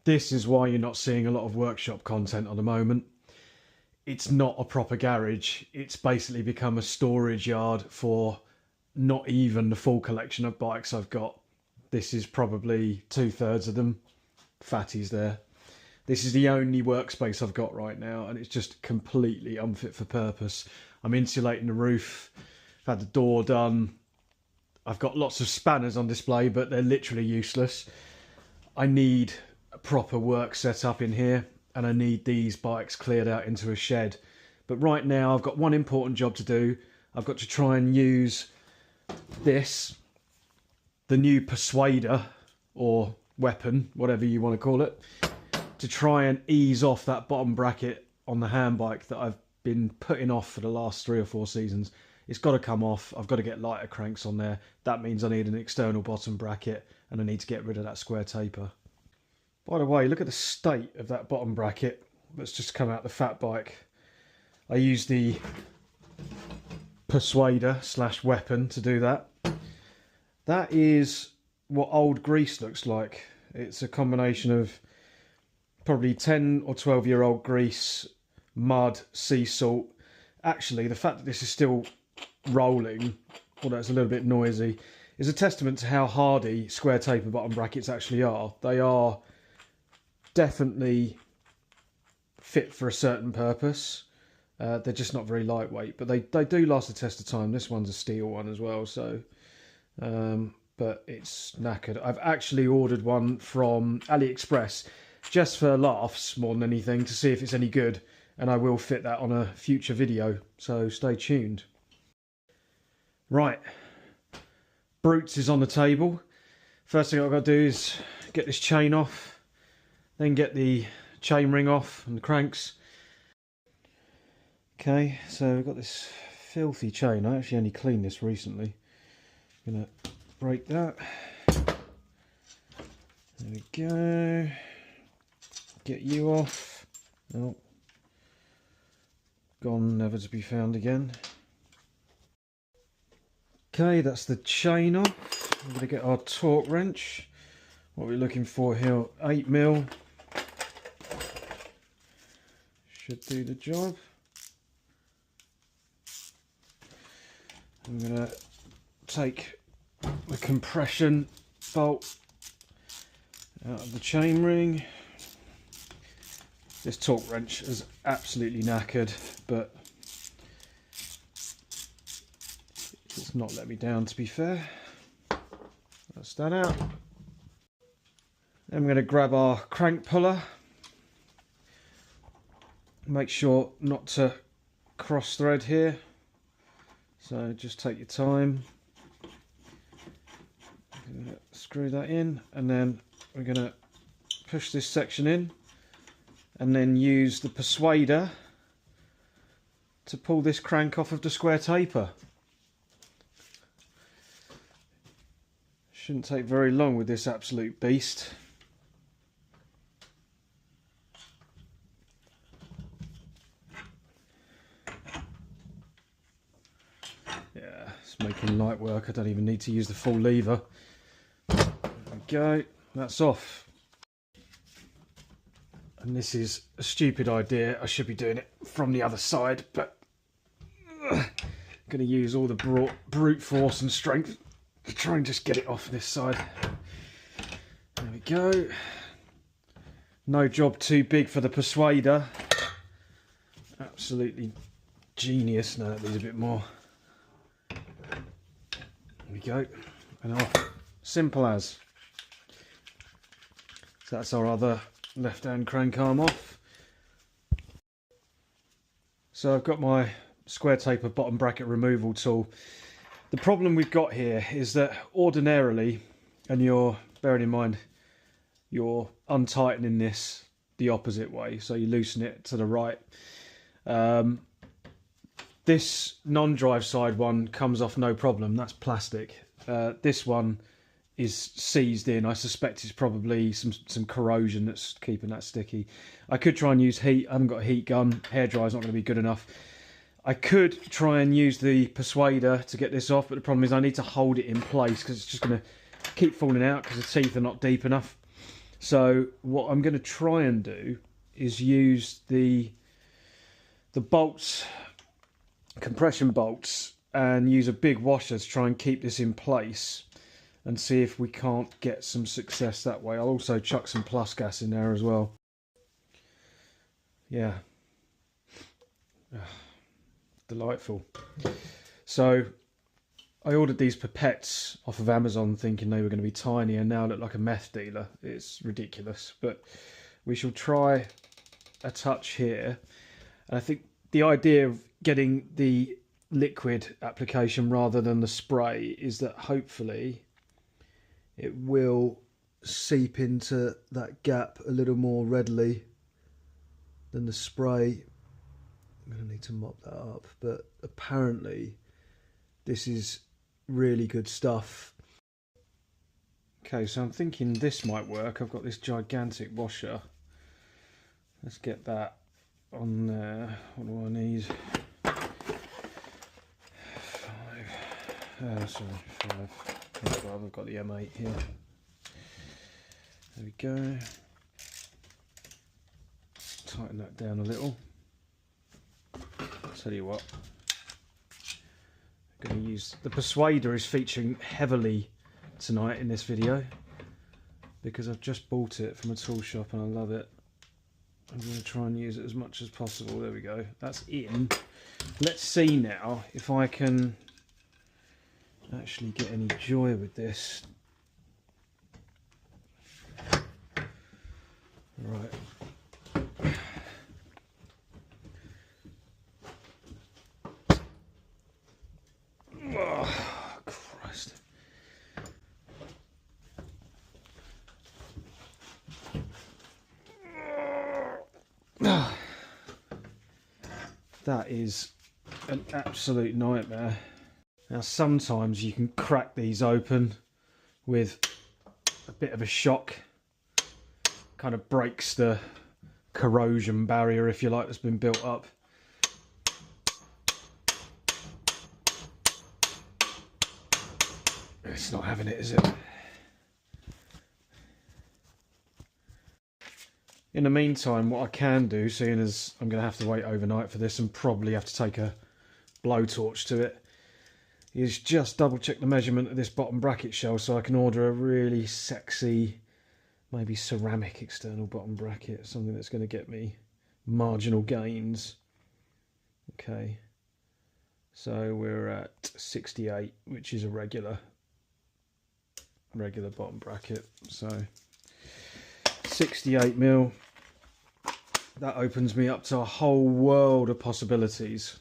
This is why you're not seeing a lot of workshop content at the moment. It's not a proper garage. It's basically become a storage yard for not even the full collection of bikes I've got. This is probably 2/3 of them. Fatties there. This is the only workspace I've got right now, and it's just completely unfit for purpose. I'm insulating the roof. I've had the door done. I've got lots of spanners on display, but they're literally useless. I need a proper work set up in here, and I need these bikes cleared out into a shed. But right now I've got one important job to do. I've got to try and use this, the new persuader or weapon, whatever you want to call it, to try and ease off that bottom bracket on the hand bike that I've been putting off for the last 3 or 4 seasons. It's got to come off. I've got to get lighter cranks on there. That means I need an external bottom bracket, and I need to get rid of that square taper. By the way, look at the state of that bottom bracket that's just come out the fat bike. I used the persuader / weapon to do that. That is what old grease looks like. It's a combination of probably 10 or 12-year-old grease, mud, sea salt. Actually, the fact that this is still rolling, although it's a little bit noisy, is a testament to how hardy square taper bottom brackets actually are. They are definitely fit for a certain purpose. They're just not very lightweight, but they do last the test of time. This one's a steel one as well, so but it's knackered. I've actually ordered one from AliExpress just for laughs more than anything, to see if it's any good, and I will fit that on a future video, so stay tuned. Right, Brutes is on the table. First thing I've got to do is get this chain off, then get the chain ring off and the cranks. Okay, so we've got this filthy chain. I actually only cleaned this recently. I'm gonna break that. There we go. Get you off. Oh, gone, never to be found again. Okay, that's the chain off. I'm gonna get our torque wrench. What we're looking for here, 8mm. Should do the job. I'm gonna take the compression bolt out of the chain ring. This torque wrench is absolutely knackered, but it's not let me down, to be fair. That's that out. Then I'm going to grab our crank puller. Make sure not to cross thread here, so just take your time. Screw that in, and then we're going to push this section in, and then use the persuader to pull this crank off of the square taper. Shouldn't take very long with this absolute beast. Yeah, it's making light work. I don't even need to use the full lever. There we go, that's off. And this is a stupid idea. I should be doing it from the other side, but I'm going to use all the brute force and strength to try and just get it off this side. There we go. No job too big for the persuader. Absolutely genius. No, that needs a bit more. There we go. And off. Simple as. So that's our other left hand crank arm off. So I've got my square taper bottom bracket removal tool. The problem we've got here is that ordinarily, and you're bearing in mind, you're untightening this the opposite way, so you loosen it to the right. This non-drive side one comes off no problem. That's plastic. This one is seized in. I suspect it's probably some corrosion that's keeping that sticky. I could try and use heat. I haven't got a heat gun. Hairdryer's not going to be good enough. I could try and use the persuader to get this off, but the problem is I need to hold it in place because it's just going to keep falling out because the teeth are not deep enough. So what I'm going to try and do is use the bolts, compression bolts, and use a big washer to try and keep this in place and see if we can't get some success that way. I'll also chuck some plus gas in there as well. Yeah. Delightful. So I ordered these pipettes off of Amazon thinking they were going to be tiny, and now look like a meth dealer. It's ridiculous, but we shall try a touch here. And I think the idea of getting the liquid application rather than the spray is that hopefully it will seep into that gap a little more readily than the spray. I'm going to need to mop that up, but apparently this is really good stuff. Okay, so I'm thinking this might work. I've got this gigantic washer. Let's get that on there. What do I need? 5. I've got the M8 here. There we go. Tighten that down a little. Tell you what, I'm going to use the Persuader is featuring heavily tonight in this video because I've just bought it from a tool shop and I love it. I'm going to try and use it as much as possible. There we go. That's in. Let's see now if I can actually get any joy with this. Right. Oh, Christ. That is an absolute nightmare. Now sometimes you can crack these open with a bit of a shock. Kind of breaks the corrosion barrier, if you like, that's been built up. It's not having it, is it? In the meantime, what I can do, seeing as I'm going to have to wait overnight for this and probably have to take a blowtorch to it, is just double check the measurement of this bottom bracket shell so I can order a really sexy, maybe ceramic external bottom bracket, something that's going to get me marginal gains. Okay, so we're at 68, which is a regular bottom bracket. So 68 mil. That opens me up to a whole world of possibilities.